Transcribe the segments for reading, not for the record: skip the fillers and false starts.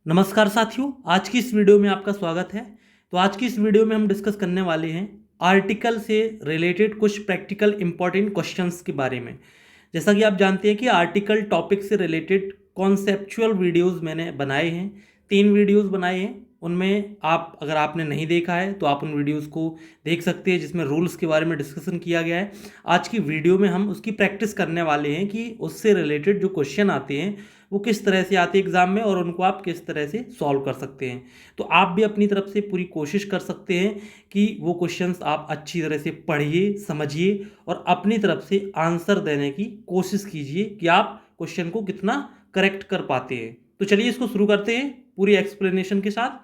नमस्कार साथियों, आज की इस वीडियो में आपका स्वागत है। तो आज की इस वीडियो में हम डिस्कस करने वाले हैं आर्टिकल से रिलेटेड कुछ प्रैक्टिकल इंपॉर्टेंट क्वेश्चंस के बारे में। जैसा कि आप जानते हैं कि आर्टिकल टॉपिक से रिलेटेड कॉन्सेप्चुअल वीडियोस मैंने बनाए हैं, 3 वीडियोस बनाए हैं। उनमें आप अगर आपने नहीं देखा है तो आप उन वीडियोस को देख सकते हैं, जिसमें रूल्स के बारे में डिस्कशन किया गया है। आज की वीडियो में हम उसकी प्रैक्टिस करने वाले हैं कि उससे रिलेटेड जो क्वेश्चन आते हैं वो किस तरह से आते हैं एग्जाम में और उनको आप किस तरह से सॉल्व कर सकते हैं। तो आप भी अपनी तरफ से पूरी कोशिश कर सकते हैं कि वो क्वेश्चंस आप अच्छी तरह से पढ़िए, समझिए और अपनी तरफ से आंसर देने की कोशिश कीजिए कि आप क्वेश्चन को कितना करेक्ट कर पाते हैं। तो चलिए इसको शुरू करते हैं पूरी एक्सप्लेनेशन के साथ।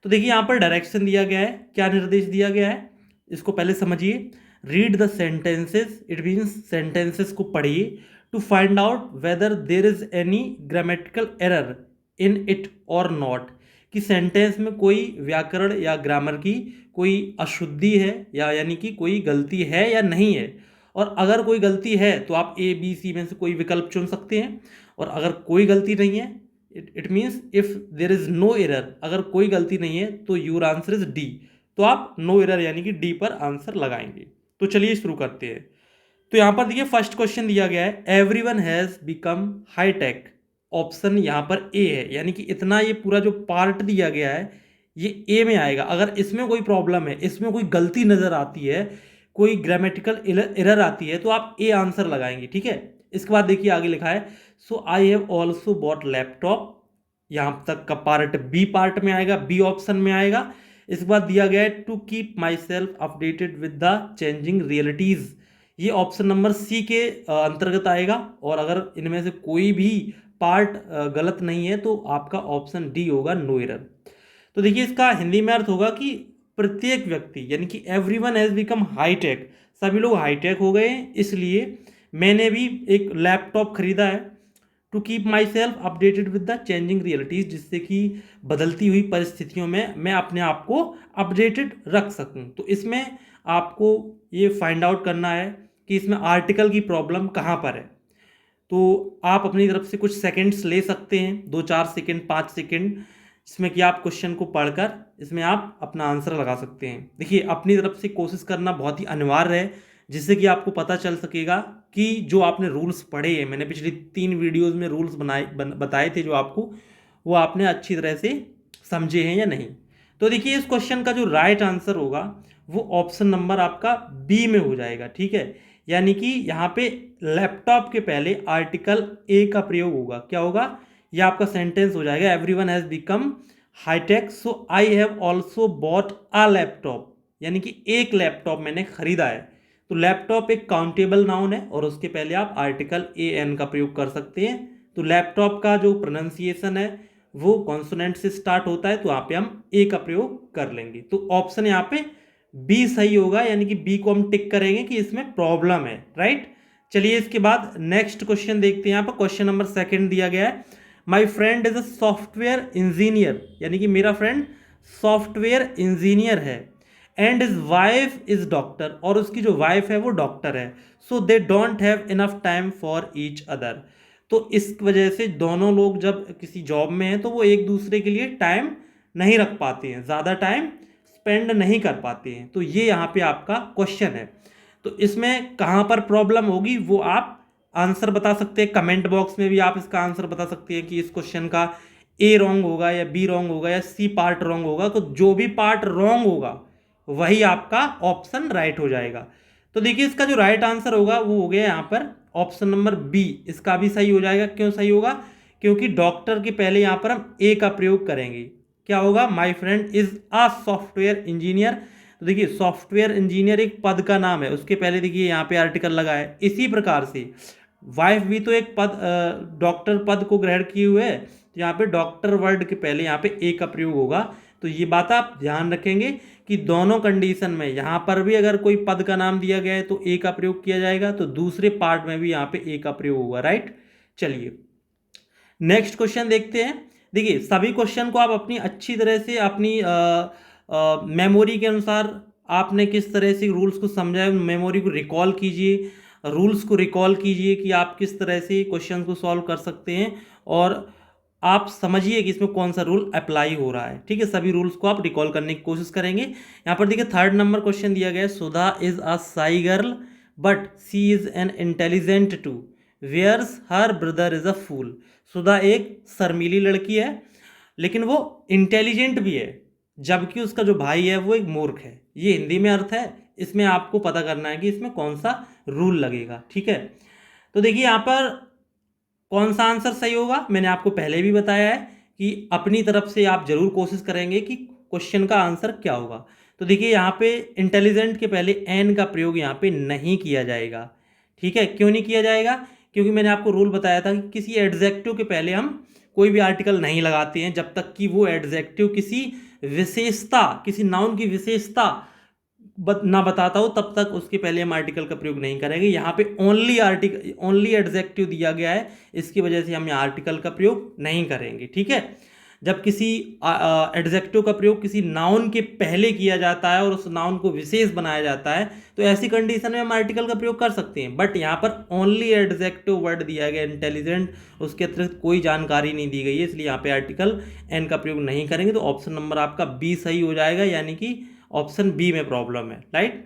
तो देखिए यहाँ पर डायरेक्शन दिया गया है, क्या निर्देश दिया गया है इसको पहले समझिए। Read the sentences, it means sentences को पढ़िए to find out whether there is any grammatical error in it और नॉट, कि सेंटेंस में कोई व्याकरण या ग्रामर की कोई अशुद्धि है या यानी कि कोई गलती है या नहीं है। और अगर कोई गलती है तो आप ए बी सी में से कोई विकल्प चुन सकते हैं, और अगर कोई गलती नहीं है it means if there is no error, अगर कोई गलती नहीं है तो योर आंसर इज डी, तो आप नो एरर यानी कि डी पर आंसर लगाएंगे। तो चलिए शुरू करते हैं। तो यहां पर देखिए फर्स्ट क्वेश्चन दिया गया है, everyone has become hi tech. Option यहां पर ए है, यानी कि इतना ये पूरा जो पार्ट दिया गया है ये ए में आएगा। अगर इसमें कोई प्रॉब्लम है, इसमें कोई गलती नजर आती है, कोई ग्रामेटिकल एरर आती है तो आप ए आंसर लगाएंगे, ठीक है। इसके बाद देखिए आगे लिखा है, so I have also bought laptop. यहां तक का पार्ट बी पार्ट में आएगा, बी ऑप्शन में आएगा। इसके बाद दिया गया है, to keep myself updated with the changing realities. ये ऑप्शन नंबर सी के अंतर्गत आएगा। और अगर इनमें से कोई भी पार्ट गलत नहीं है तो आपका ऑप्शन डी होगा, नो एरर। तो देखिए इसका हिंदी में अर्थ होगा कि प्रत्येक व्यक्ति यानी कि एवरीवन हैज बिकम हाईटेक, सभी लोग हाईटेक हो गए हैं, इसलिए मैंने भी एक लैपटॉप खरीदा है to keep myself updated with the changing realities, जिससे कि बदलती हुई परिस्थितियों में मैं अपने आप को अपडेटेड रख सकूं। तो इसमें आपको ये फाइंड आउट करना है कि इसमें आर्टिकल की प्रॉब्लम कहाँ पर है। तो आप अपनी तरफ से कुछ सेकंड्स ले सकते हैं, 2-4 सेकंड 5 सेकंड, जिसमें कि आप क्वेश्चन को पढ़कर इसमें आप अपना आंसर लगा सकते हैं। देखिए अपनी तरफ से कोशिश करना बहुत ही अनिवार्य है, जिससे कि आपको पता चल सकेगा कि जो आपने रूल्स पढ़े हैं, मैंने पिछली 3 वीडियोज़ में रूल्स बताए थे जो आपको, वो आपने अच्छी तरह से समझे हैं या नहीं। तो देखिए इस क्वेश्चन का जो राइट आंसर होगा वो ऑप्शन नंबर आपका बी में हो जाएगा, ठीक है। यानी कि यहाँ पे लैपटॉप के पहले आर्टिकल ए का प्रयोग होगा। क्या होगा, ये आपका सेंटेंस हो जाएगा, everyone has become hi tech so I have also bought a laptop, यानी कि एक लैपटॉप मैंने खरीदा है। तो लैपटॉप एक काउंटेबल नाउन है और उसके पहले आप आर्टिकल ए एन का प्रयोग कर सकते हैं। तो लैपटॉप का जो प्रोनाउंसिएशन है वो कॉन्सोनेंट से स्टार्ट होता है, तो यहाँ पे हम ए का प्रयोग कर लेंगे। तो ऑप्शन यहाँ पे बी सही होगा, यानी कि बी को हम टिक करेंगे कि इसमें प्रॉब्लम है, राइट। चलिए इसके बाद नेक्स्ट क्वेश्चन देखते हैं। यहाँ पर क्वेश्चन नंबर 2 दिया गया है, my friend is a software engineer, यानी कि मेरा फ्रेंड सॉफ्टवेयर इंजीनियर है, and is wife is doctor, और उसकी जो वाइफ है वो डॉक्टर है। So they don't have enough time for each other. तो इस वजह से दोनों लोग जब किसी जॉब में हैं तो वो एक दूसरे के लिए टाइम नहीं रख पाते हैं, ज़्यादा टाइम स्पेंड नहीं कर पाते हैं। तो ये यहाँ पे आपका क्वेश्चन है। तो इसमें कहाँ पर प्रॉब्लम होगी वो आप आंसर बता सकते हैं, कमेंट बॉक्स में भी आप इसका आंसर बता सकते हैं कि इस क्वेश्चन का ए रॉन्ग होगा या बी रॉन्ग होगा या सी पार्ट रॉन्ग होगा। तो जो भी पार्ट रॉन्ग होगा वही आपका ऑप्शन राइट हो जाएगा। तो देखिए इसका जो राइट आंसर होगा वो हो गया यहाँ पर ऑप्शन नंबर बी, इसका भी सही हो जाएगा। क्यों सही होगा, क्योंकि डॉक्टर के पहले यहाँ पर हम ए का प्रयोग करेंगे। क्या होगा, माई friend is a software engineer. तो देखिए सॉफ्टवेयर इंजीनियर एक पद का नाम है, उसके पहले देखिए यहाँ पे आर्टिकल लगा है। इसी प्रकार से वाइफ भी तो एक पद, डॉक्टर पद को ग्रहण किए हुए है, तो यहाँ पे डॉक्टर वर्ड के पहले यहाँ पे ए का प्रयोग होगा। तो ये बात आप ध्यान रखेंगे कि दोनों कंडीशन में यहाँ पर भी अगर कोई पद का नाम दिया गया है तो ए का प्रयोग किया जाएगा, तो दूसरे पार्ट में भी यहाँ पे ए का प्रयोग होगा, राइट। चलिए नेक्स्ट क्वेश्चन देखते हैं। देखिए सभी क्वेश्चन को आप अपनी अच्छी तरह से अपनी मेमोरी के अनुसार आपने किस तरह से रूल्स को समझा है, मेमोरी को रिकॉल कीजिए, रूल्स को रिकॉल कीजिए कि आप किस तरह से क्वेश्चन को सॉल्व कर सकते हैं। और आप समझिए कि इसमें कौन सा रूल अप्लाई हो रहा है। ठीक है, सभी रूल्स को आप रिकॉल करने की कोशिश करेंगे। यहाँ पर देखिए थर्ड नंबर क्वेश्चन दिया गया है, Sudha is a shy girl but she is an intelligent too whereas her brother is a fool. Sudha एक शर्मीली लड़की है लेकिन वो इंटेलिजेंट भी है, जबकि उसका जो भाई है वो एक मूर्ख है। ये हिंदी में अर्थ है। इसमें आपको पता करना है कि इसमें कौन सा रूल लगेगा। ठीक है, तो देखिए यहाँ पर कौन सा आंसर सही होगा, मैंने आपको पहले भी बताया है कि अपनी तरफ से आप जरूर कोशिश करेंगे कि क्वेश्चन का आंसर क्या होगा। तो देखिए यहाँ पे इंटेलिजेंट के पहले एन का प्रयोग यहाँ पे नहीं किया जाएगा। ठीक है, क्यों नहीं किया जाएगा? क्योंकि मैंने आपको रूल बताया था कि किसी एडजेक्टिव के पहले हम कोई भी आर्टिकल नहीं लगाते हैं जब तक कि वो एडजेक्टिव किसी विशेषता, किसी नाउन की विशेषता ना बताता हो, तब तक उसके पहले हम आर्टिकल का प्रयोग नहीं करेंगे। यहाँ पे ओनली एडजेक्टिव दिया गया है, इसकी वजह से हम यहाँ आर्टिकल का प्रयोग नहीं करेंगे। ठीक है, जब किसी एडजेक्टिव का प्रयोग किसी नाउन के पहले किया जाता है और उस नाउन को विशेष बनाया जाता है तो ऐसी कंडीशन में हम आर्टिकल का प्रयोग कर सकते हैं। बट यहाँ पर ओनली एडजेक्टिव वर्ड दिया गया इंटेलिजेंट, उसके अतिरिक्त कोई जानकारी नहीं दी गई है, इसलिए यहाँ पे आर्टिकल एन का प्रयोग नहीं करेंगे। तो ऑप्शन नंबर आपका बी सही हो जाएगा, यानी कि ऑप्शन बी में प्रॉब्लम है। राइट,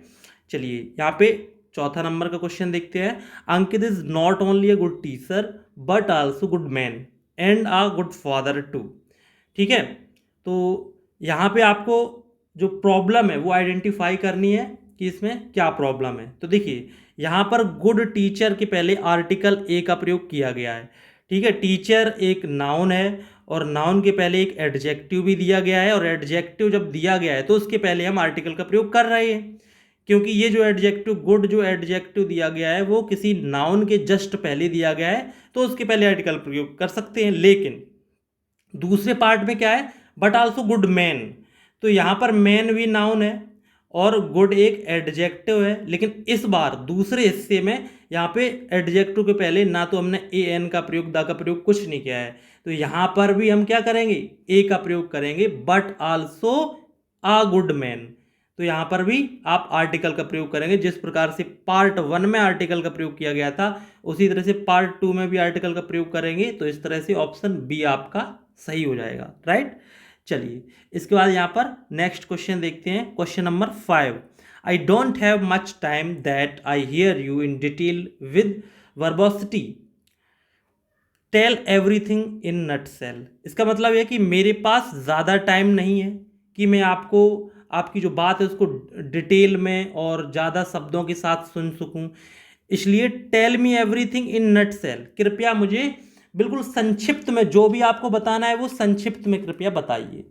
चलिए यहाँ पे चौथा नंबर का क्वेश्चन देखते हैं। Ankit is not only a good teacher but also good man and a good father too. ठीक है, तो यहाँ पे आपको जो प्रॉब्लम है वो आइडेंटिफाई करनी है कि इसमें क्या प्रॉब्लम है। तो देखिए यहाँ पर गुड टीचर के पहले आर्टिकल ए का प्रयोग किया गया है। ठीक है, टीचर एक नाउन है और नाउन के पहले एक एडजेक्टिव भी दिया गया है, और एडजेक्टिव जब दिया गया है तो उसके पहले हम आर्टिकल का प्रयोग कर रहे हैं, क्योंकि ये जो एडजेक्टिव गुड जो एडजेक्टिव दिया गया है वो किसी नाउन के जस्ट पहले दिया गया है, तो उसके पहले आर्टिकल प्रयोग कर सकते हैं। लेकिन दूसरे पार्ट में क्या है, बट आल्सो गुड मैन, तो यहाँ पर मैन भी नाउन है और गुड एक एडजेक्टिव है, लेकिन इस बार दूसरे हिस्से में यहाँ पे एडजेक्टिव के पहले ना तो हमने ए एन का प्रयोग, द का प्रयोग कुछ नहीं किया है, तो यहाँ पर भी हम क्या करेंगे, ए का प्रयोग करेंगे, but also a good man. तो यहाँ पर भी आप आर्टिकल का प्रयोग करेंगे। जिस प्रकार से पार्ट 1 में आर्टिकल का प्रयोग किया गया था उसी तरह से पार्ट 2 में भी आर्टिकल का प्रयोग करेंगे, तो इस तरह से ऑप्शन बी आपका सही हो जाएगा। राइट, चलिए इसके बाद यहाँ पर नेक्स्ट क्वेश्चन देखते हैं, question number 5। I don't have much time that I hear you in detail with verbosity tell everything in nutshell. इसका मतलब है कि मेरे पास ज़्यादा टाइम नहीं है कि मैं आपको आपकी जो बात है उसको डिटेल में और ज़्यादा शब्दों के साथ सुन सकूं, इसलिए tell me everything in nutshell, कृपया मुझे बिल्कुल संक्षिप्त में जो भी आपको बताना है वो संक्षिप्त में कृपया बताइए।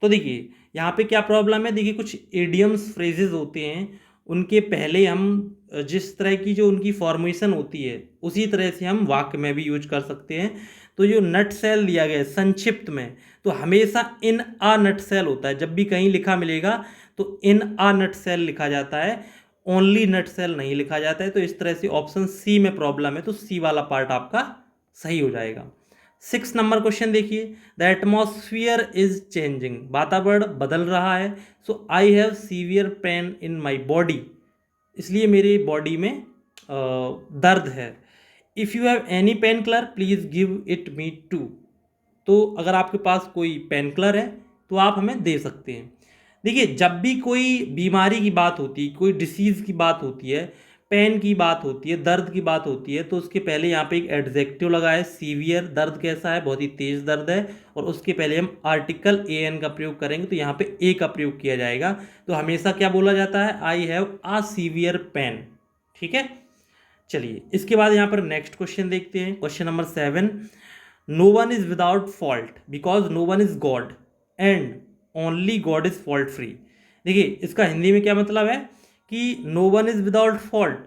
तो देखिए यहाँ पे क्या प्रॉब्लम है, देखिए कुछ इडियम्स फ्रेजेस होते हैं, उनके पहले हम जिस तरह की जो उनकी फॉर्मेशन होती है उसी तरह से हम वाक्य में भी यूज कर सकते हैं। तो जो नट सेल दिया गया है संक्षिप्त में, तो हमेशा इन आ नट सेल होता है, जब भी कहीं लिखा मिलेगा तो इन आ नट सेल लिखा जाता है, ओनली नट सेल नहीं लिखा जाता है। तो इस तरह से ऑप्शन सी में प्रॉब्लम है, तो सी वाला पार्ट आपका सही हो जाएगा। 6 नंबर क्वेश्चन देखिए, द एटमॉस्फियर इज चेंजिंग, वातावरण बदल रहा है, so I have severe pain in my body, इसलिए मेरी बॉडी में दर्द है। If you have any pain killer please give it me too, तो अगर आपके पास कोई पेन किलर है तो आप हमें दे सकते हैं। देखिए जब भी कोई बीमारी की बात होती है, कोई डिसीज़ की बात होती है, पेन की बात होती है, दर्द की बात होती है, तो उसके पहले यहाँ पे एक एडजेक्टिव लगा है, सीवियर, दर्द कैसा है, बहुत ही तेज़ दर्द है, और उसके पहले हम आर्टिकल ए एन का प्रयोग करेंगे, तो यहाँ पे ए का प्रयोग किया जाएगा। तो हमेशा क्या बोला जाता है, I have a severe pain. ठीक है, चलिए इसके बाद यहाँ पर नेक्स्ट क्वेश्चन देखते हैं, question number 7। No one is without fault because no one is God and only God is fault free. देखिए इसका हिंदी में क्या मतलब है कि no one is without fault,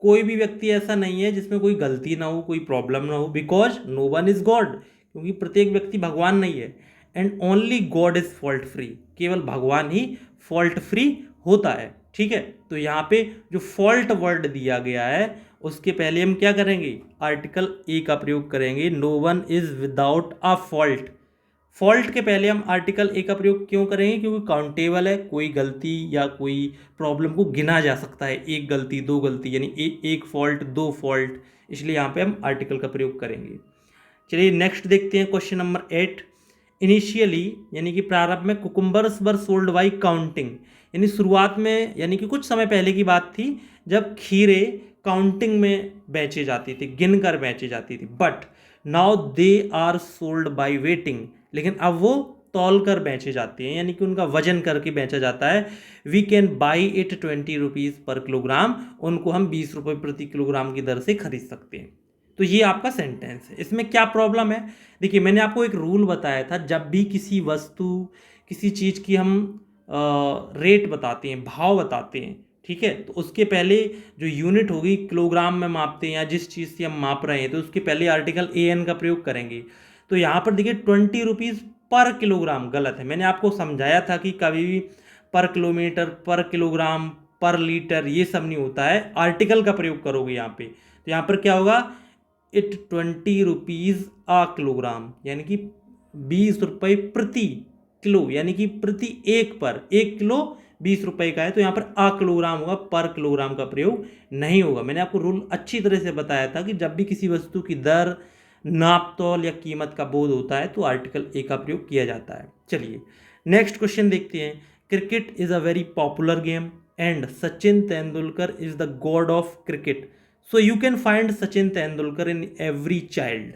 कोई भी व्यक्ति ऐसा नहीं है जिसमें कोई गलती ना हो, कोई प्रॉब्लम ना हो, because no one is God, क्योंकि प्रत्येक व्यक्ति भगवान नहीं है, and only God is fault free, केवल भगवान ही फॉल्ट फ्री होता है। ठीक है, तो यहाँ पे जो फॉल्ट वर्ड दिया गया है उसके पहले हम क्या करेंगे, आर्टिकल ए का प्रयोग करेंगे, no one is without a fault. Fault के पहले हम आर्टिकल ए का प्रयोग क्यों करेंगे, क्योंकि काउंटेबल है, कोई गलती या कोई प्रॉब्लम को गिना जा सकता है, एक गलती दो गलती, यानी एक फॉल्ट दो फॉल्ट, इसलिए यहाँ पे हम आर्टिकल का प्रयोग करेंगे। चलिए नेक्स्ट देखते हैं क्वेश्चन नंबर 8। इनिशियली यानी कि प्रारंभ में cucumbers were sold by counting, यानी शुरुआत में यानी कि कुछ समय पहले की बात थी जब खीरे काउंटिंग में बेचे जाती थी, गिन कर बेचे जाती थी। But now they are sold by weighting, लेकिन अब वो तौल कर बेचे जाते हैं, यानी कि उनका वजन करके बेचा जाता है। We can buy it 20 rupees per kilogram, उनको हम 20 रुपये प्रति किलोग्राम की दर से खरीद सकते हैं। तो ये आपका सेंटेंस है। इसमें क्या प्रॉब्लम है, देखिए मैंने आपको एक रूल बताया था, जब भी किसी वस्तु किसी चीज़ की हम रेट बताते हैं, भाव बताते हैं, ठीक है, तो उसके पहले जो यूनिट होगी किलोग्राम में मापते हैं या जिस चीज़ से हम माप रहे हैं, तो उसके पहले आर्टिकल AN का प्रयोग करेंगे। तो यहाँ पर देखिए 20 रुपीज़ पर किलोग्राम गलत है। मैंने आपको समझाया था कि कभी भी पर किलोमीटर, पर किलोग्राम, पर लीटर ये सब नहीं होता है, आर्टिकल का प्रयोग करोगे यहाँ पे। तो यहाँ पर क्या होगा, इट 20 रुपीज़ आ किलोग्राम, यानी कि 20 रुपये प्रति किलो, यानी कि प्रति एक पर, 1 किलो 20 रुपये का है, तो यहाँ पर आ किलोग्राम होगा, पर किलोग्राम का प्रयोग नहीं होगा। मैंने आपको रूल अच्छी तरह से बताया था कि जब भी किसी वस्तु की दर, नाप तौल या कीमत का बोध होता है तो आर्टिकल A का प्रयोग किया जाता है। चलिए नेक्स्ट क्वेश्चन देखते हैं। Cricket is a very popular game and Sachin Tendulkar is the God of cricket, so you can find Sachin Tendulkar in every child.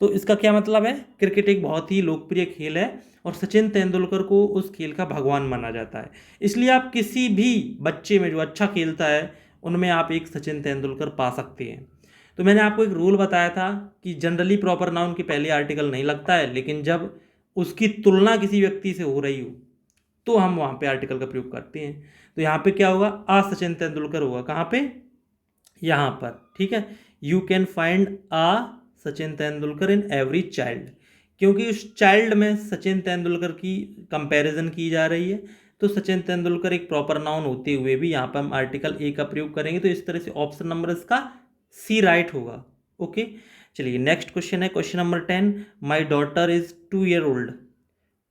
तो इसका क्या मतलब है, क्रिकेट एक बहुत ही लोकप्रिय खेल है और सचिन तेंदुलकर को उस खेल का भगवान माना जाता है, इसलिए आप किसी भी बच्चे में जो अच्छा खेलता है उनमें आप एक सचिन तेंदुलकर पा सकते हैं। तो मैंने आपको एक रूल बताया था कि जनरली प्रॉपर नाउन के पहले आर्टिकल नहीं लगता है, लेकिन जब उसकी तुलना किसी व्यक्ति से हो रही हो तो हम वहाँ पे आर्टिकल का प्रयोग करते हैं। तो यहाँ पे क्या होगा, आ सचिन तेंदुलकर होगा, कहाँ पे, यहाँ पर, ठीक है। You can find a Sachin Tendulkar in every child, क्योंकि उस चाइल्ड में सचिन तेंदुलकर की कंपैरिजन की जा रही है, तो सचिन तेंदुलकर एक प्रॉपर नाउन होते हुए भी यहाँ पर हम आर्टिकल A का प्रयोग करेंगे। तो इस तरह से ऑप्शन नंबर इसका C राइट होगा। ओके, चलिए नेक्स्ट क्वेश्चन है question number 10। My daughter is 2 year old,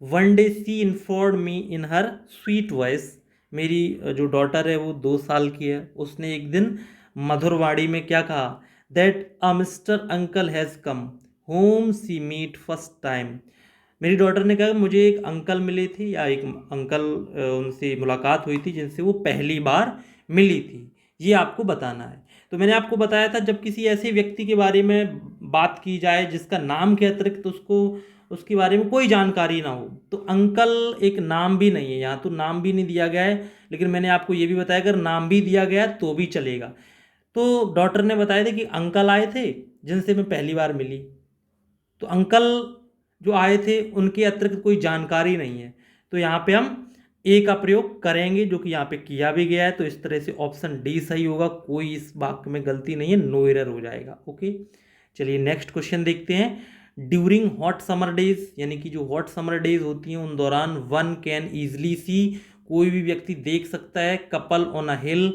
one day she inform me in her sweet voice. मेरी जो डॉटर है वो 2 साल की है, उसने एक दिन मधुरवाणी में क्या कहा, that a mister uncle has come home see meet first time. मेरी डॉटर ने कहा मुझे एक अंकल मिले थे या एक अंकल उनसे मुलाकात हुई थी जिनसे वो पहली बार मिली थी, ये आपको बताना है। तो मैंने आपको बताया था जब किसी ऐसे व्यक्ति के बारे में बात की जाए जिसका नाम के अतिरिक्त उसको उसके बारे में कोई जानकारी ना हो, तो अंकल एक नाम भी नहीं है, यहाँ तो नाम भी नहीं दिया गया है, लेकिन मैंने आपको ये भी बताया अगर नाम भी दिया गया तो भी चलेगा। तो डॉटर ने बताया था कि अंकल आए थे जिनसे मैं पहली बार मिली, तो अंकल जो आए थे उनके अतिरिक्त कोई जानकारी नहीं है, तो यहाँ पे हम A का प्रयोग करेंगे जो कि यहाँ पे किया भी गया है। तो इस तरह से ऑप्शन D सही होगा, कोई इस वाक्य में गलती नहीं है, नो एरर हो जाएगा। ओके, चलिए नेक्स्ट क्वेश्चन देखते हैं। ड्यूरिंग हॉट समर डेज, यानी कि जो हॉट समर डेज होती हैं उन दौरान वन कैन ईजली सी, कोई भी व्यक्ति देख सकता है, कपल ऑन अ हिल,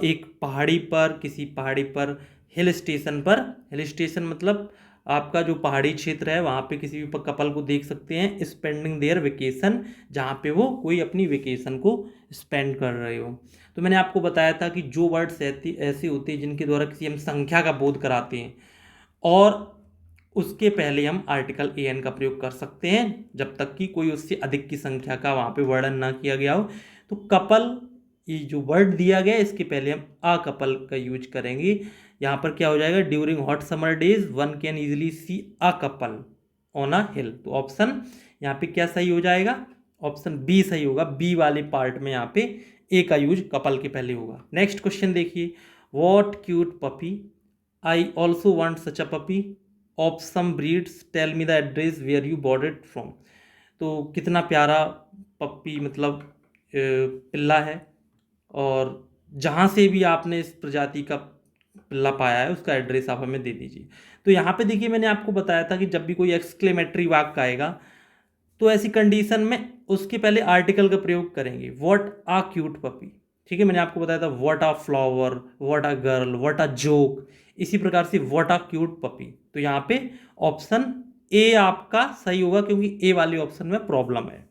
एक पहाड़ी पर, किसी पहाड़ी पर, हिल स्टेशन पर, हिल स्टेशन मतलब आपका जो पहाड़ी क्षेत्र है वहाँ पे किसी भी कपल को देख सकते हैं, स्पेंडिंग देयर वेकेशन, जहाँ पे वो कोई अपनी वेकेशन को स्पेंड कर रहे हो। तो मैंने आपको बताया था कि जो वर्ड्स ऐसे होते हैं जिनके द्वारा किसी हम संख्या का बोध कराते हैं और उसके पहले हम आर्टिकल AN का प्रयोग कर सकते हैं जब तक कि कोई उससे अधिक की संख्या का वहाँ पे वर्णन ना किया गया हो। तो कपल, ये जो वर्ड दिया गया है इसके पहले हम आ कपल का यूज करेंगे। यहाँ पर क्या हो जाएगा, during hot summer days one can easily see a couple on a hill. तो ऑप्शन यहाँ पे क्या सही हो जाएगा, ऑप्शन B सही होगा। B वाले पार्ट में यहाँ पे A का यूज कपल के पहले होगा। नेक्स्ट क्वेश्चन देखिए, what cute puppy, I also want such a puppy of some breeds, tell me the address where you bought it from. तो कितना प्यारा पप्पी मतलब पिल्ला है, और जहाँ से भी आपने इस प्रजाति का पिल्ला पाया है उसका एड्रेस आप हमें दे दीजिए। तो यहाँ पे देखिए मैंने आपको बताया था कि जब भी कोई एक्सक्लेमेटरी वाक्य आएगा तो ऐसी कंडीशन में उसके पहले आर्टिकल का प्रयोग करेंगे, व्हाट आ क्यूट पपी, ठीक है। मैंने आपको बताया था what a flower, what a girl, what a joke, इसी प्रकार से व्हाट आ क्यूट पपी। तो यहाँ पे ऑप्शन A आपका सही होगा क्योंकि A वाले ऑप्शन में प्रॉब्लम है।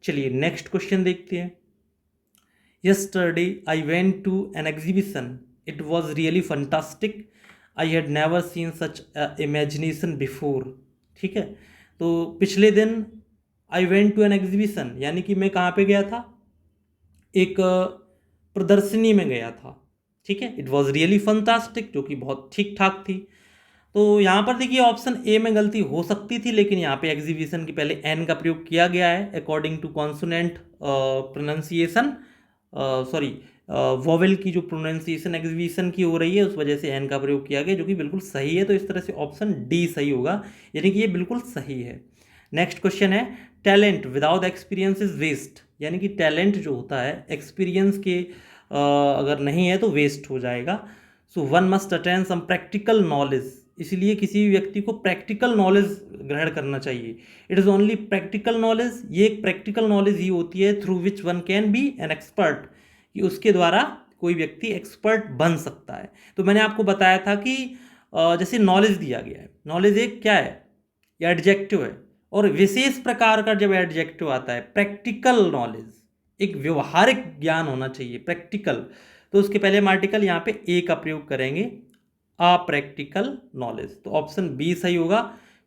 चलिए नेक्स्ट क्वेश्चन देखते हैं। Yesterday I went to an exhibition. It was really fantastic. I had never seen such imagination before. ठीक है, तो पिछले दिन I went to an exhibition, यानी कि मैं कहाँ पे गया था, एक प्रदर्शनी में गया था। ठीक है, इट वॉज रियली फंटास्टिक, जो कि बहुत ठीक ठाक थी। तो यहाँ पर देखिए ऑप्शन ए में गलती हो सकती थी, लेकिन यहाँ पे एग्जीबिशन के पहले एन का प्रयोग किया गया है according to consonant pronunciation, sorry vowel की जो प्रोनाउंसिएशन एग्जीबिशन की हो रही है उस वजह से एन का प्रयोग किया गया, जो कि बिल्कुल सही है। तो इस तरह से ऑप्शन डी सही होगा, यानी कि ये बिल्कुल सही है। नेक्स्ट क्वेश्चन है, talent without experience is waste, यानी कि टैलेंट जो होता है एक्सपीरियंस के अगर नहीं है तो वेस्ट हो जाएगा। So one must attain some practical knowledge, इसलिए किसी भी व्यक्ति को प्रैक्टिकल नॉलेज ग्रहण करना चाहिए। It is only practical knowledge, ये एक प्रैक्टिकल नॉलेज ही होती है through which one can be an expert, कि उसके द्वारा कोई व्यक्ति एक्सपर्ट बन सकता है। तो मैंने आपको बताया था कि जैसे नॉलेज दिया गया है, नॉलेज एक क्या है, ये एडजेक्टिव है, और विशेष प्रकार का जब एडजेक्टिव आता है प्रैक्टिकल नॉलेज, एक व्यवहारिक ज्ञान होना चाहिए प्रैक्टिकल, तो उसके पहले हम आर्टिकल यहाँ पे ए का प्रयोग करेंगे, आ प्रैक्टिकल नॉलेज। तो ऑप्शन बी सही होगा।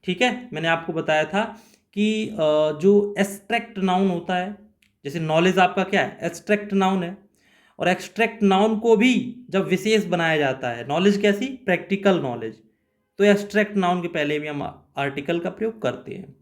ठीक है, मैंने आपको बताया था कि जो एब्स्ट्रैक्ट नाउन होता है, जैसे नॉलेज आपका क्या है, एब्स्ट्रैक्ट नाउन है, और एब्स्ट्रैक्ट नाउन को भी जब विशेष बनाया जाता है, नॉलेज कैसी, प्रैक्टिकल नॉलेज, तो एब्स्ट्रैक्ट नाउन के पहले भी हम आर्टिकल का प्रयोग करते हैं।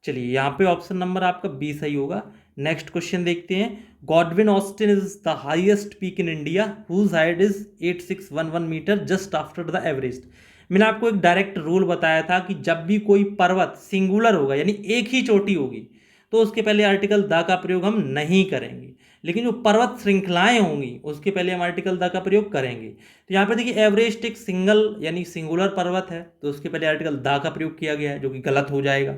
चलिए यहाँ पे ऑप्शन नंबर आपका बी सही होगा। नेक्स्ट क्वेश्चन देखते हैं, Godwin Austen is the highest peak in India whose height is 8611 metre just after the Everest. मैंने आपको एक डायरेक्ट रूल बताया था कि जब भी कोई पर्वत सिंगुलर होगा, यानी एक ही चोटी होगी, तो उसके पहले आर्टिकल द का प्रयोग हम नहीं करेंगे, लेकिन जो पर्वत श्रृंखलाएं होंगी उसके पहले हम आर्टिकल द का प्रयोग करेंगे। तो यहाँ पे देखिए एवरेस्ट एक सिंगल यानी सिंगुलर पर्वत है, तो उसके पहले आर्टिकल द का प्रयोग किया गया है, जो कि गलत हो जाएगा।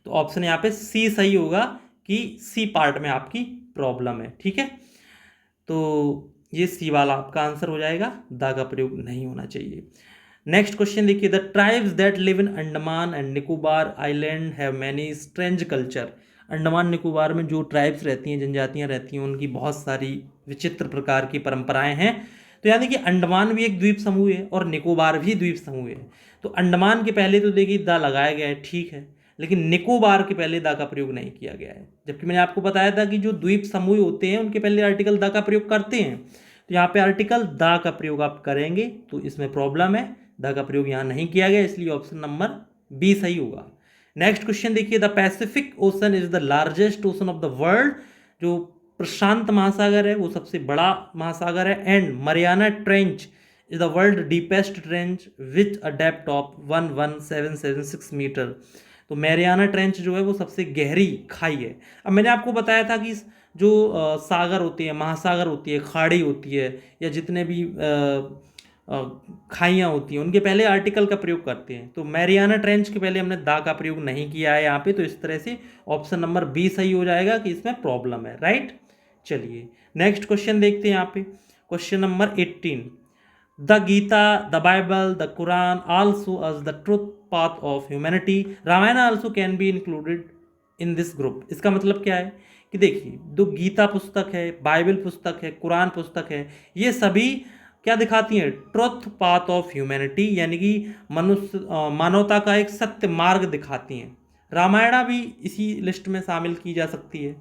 तो ऑप्शन यहाँ पे सी सही होगा, कि सी पार्ट में आपकी प्रॉब्लम है। ठीक है, तो ये सी वाला आपका आंसर हो जाएगा, द का प्रयोग नहीं होना चाहिए। नेक्स्ट क्वेश्चन देखिए, the tribes that live in Andaman and Nicobar island have many strange culture. Andaman Nicobar में जो ट्राइब्स रहती हैं, जनजातियां रहती हैं, उनकी बहुत सारी विचित्र प्रकार की परंपराएं हैं। तो यानी कि अंडमान भी एक द्वीप समूह है और निकोबार भी द्वीप समूह है। तो अंडमान के पहले तो देखिए द लगाया गया है, ठीक है, लेकिन निकोबार के पहले द का प्रयोग नहीं किया गया है, जबकि मैंने आपको बताया था कि जो द्वीप समूह होते हैं उनके पहले आर्टिकल द का प्रयोग करते हैं। तो यहाँ पे आर्टिकल द का प्रयोग आप करेंगे तो इसमें प्रॉब्लम है, द का प्रयोग यहाँ नहीं किया गया, इसलिए ऑप्शन नंबर बी सही होगा। नेक्स्ट क्वेश्चन देखिए, the Pacific Ocean is the largest ocean of the world. जो प्रशांत महासागर है वो सबसे बड़ा महासागर है, and Mariana trench is the world deepest trench with a depth of 11776 metre. तो मैरियाना ट्रेंच जो है वो सबसे गहरी खाई है। अब मैंने आपको बताया था कि जो सागर होती है, महासागर होती है, खाड़ी होती है, या जितने भी खाइयाँ होती हैं उनके पहले आर्टिकल का प्रयोग करते हैं। तो मैरियाना ट्रेंच के पहले हमने दा का प्रयोग नहीं किया है यहाँ पे, तो इस तरह से ऑप्शन नंबर बी सही हो जाएगा कि इसमें प्रॉब्लम है, राइट। चलिए नेक्स्ट क्वेश्चन देखते हैं यहाँ पे, question number 18, the Gita, the Bible, the Quran also as the truth path of humanity, Ramayana also can be included in this group. इसका मतलब क्या है कि देखिए, जो गीता पुस्तक है, बाइबल पुस्तक है, कुरान पुस्तक है, ये सभी क्या दिखाती हैं, ट्रुथ पाथ ऑफ ह्यूमैनिटी, यानी कि मनुष्य मानवता का एक सत्य मार्ग दिखाती हैं। रामायणा भी इसी लिस्ट में शामिल की जा सकती है।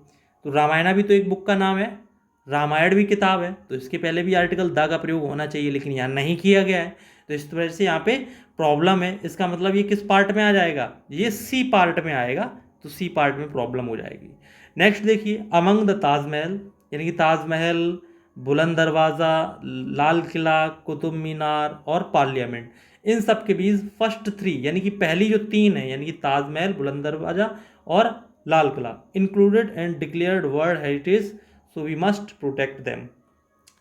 तो रामायणा भी तो एक बुक का नाम है, रामायण भी किताब है, तो इसके पहले भी आर्टिकल दा का प्रयोग होना चाहिए, लेकिन यहाँ नहीं किया गया है, तो इस वजह से यहाँ पे प्रॉब्लम है। इसका मतलब ये किस पार्ट में आ जाएगा, ये सी पार्ट में आएगा, तो सी पार्ट में प्रॉब्लम हो जाएगी। नेक्स्ट देखिए, अमंग द ताजमहल, यानी कि ताजमहल, बुलंद दरवाज़ा, लाल किला, कुतुब मीनार और पार्लियामेंट, इन सब के बीच फर्स्ट थ्री यानी कि पहली जो तीन है, यानी कि ताजमहल, बुलंद दरवाज़ा और Lal Qila, included and declared world heritage, so we must protect them.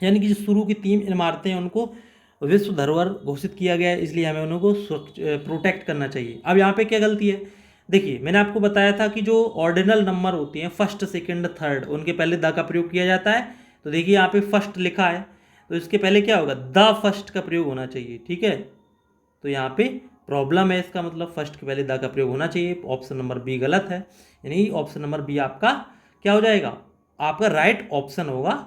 यानी कि जो शुरू की तीन इमारतें हैं उनको विश्व धरोहर घोषित किया गया है, इसलिए हमें उनको प्रोटेक्ट करना चाहिए। अब यहाँ पे क्या गलती है, देखिए मैंने आपको बताया था कि जो ऑर्डिनल नंबर होते हैं फर्स्ट, सेकंड, थर्ड, उनके पहले द का प्रयोग किया जाता है। तो देखिए यहाँ पे फर्स्ट लिखा है, तो इसके पहले क्या होगा, द फर्स्ट का प्रयोग होना चाहिए, ठीक है। तो यहाँ पे प्रॉब्लम है, इसका मतलब फर्स्ट के पहले द का प्रयोग होना चाहिए, ऑप्शन नंबर बी गलत है, यानी ऑप्शन नंबर बी आपका क्या हो जाएगा, आपका राइट ऑप्शन होगा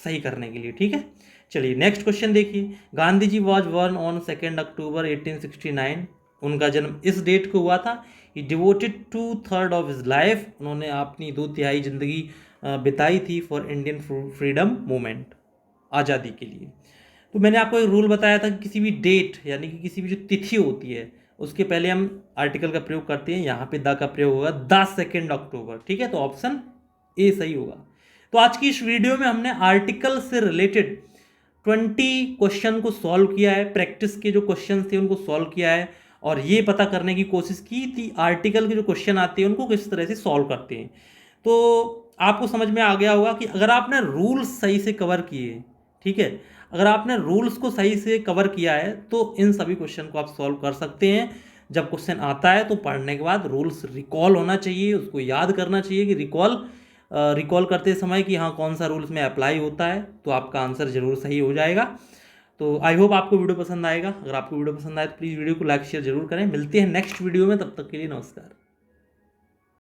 सही करने के लिए, ठीक है। चलिए नेक्स्ट क्वेश्चन देखिए, Gandhi ji was born on 2 अक्टूबर 1869। उनका जन्म इस डेट को हुआ था। ही डिवोटेड 2/3 ऑफ हिज लाइफ, उन्होंने अपनी 2/3 जिंदगी बिताई थी फॉर इंडियन फ्रीडम मूवमेंट, आज़ादी के लिए। तो मैंने आपको एक रूल बताया था कि किसी भी डेट यानी कि किसी भी जो तिथि होती है उसके पहले हम आर्टिकल का प्रयोग करते हैं। यहाँ पे द का प्रयोग होगा 2 अक्टूबर, ठीक है, तो ऑप्शन ए सही होगा। तो आज की इस वीडियो में हमने आर्टिकल से रिलेटेड 20 क्वेश्चन को सॉल्व किया है, प्रैक्टिस के जो क्वेश्चन थे उनको सॉल्व किया है, और ये पता करने की कोशिश की थी आर्टिकल के जो क्वेश्चन आते हैं उनको किस तरह से सॉल्व करते हैं। तो आपको समझ में आ गया होगा कि अगर आपने रूल्स सही से कवर किए, ठीक है, अगर आपने रूल्स को सही से कवर किया है तो इन सभी क्वेश्चन को आप सॉल्व कर सकते हैं। जब क्वेश्चन आता है तो पढ़ने के बाद रूल्स रिकॉल होना चाहिए, उसको याद करना चाहिए कि रिकॉल करते समय कि हाँ कौन सा रूल्स में अप्लाई होता है, तो आपका आंसर जरूर सही हो जाएगा। तो आई होप आपको वीडियो पसंद आएगा। अगर आपको वीडियो पसंद आए तो प्लीज़ वीडियो को लाइक शेयर जरूर करें। मिलते हैं नेक्स्ट वीडियो में, तब तक के लिए नमस्कार।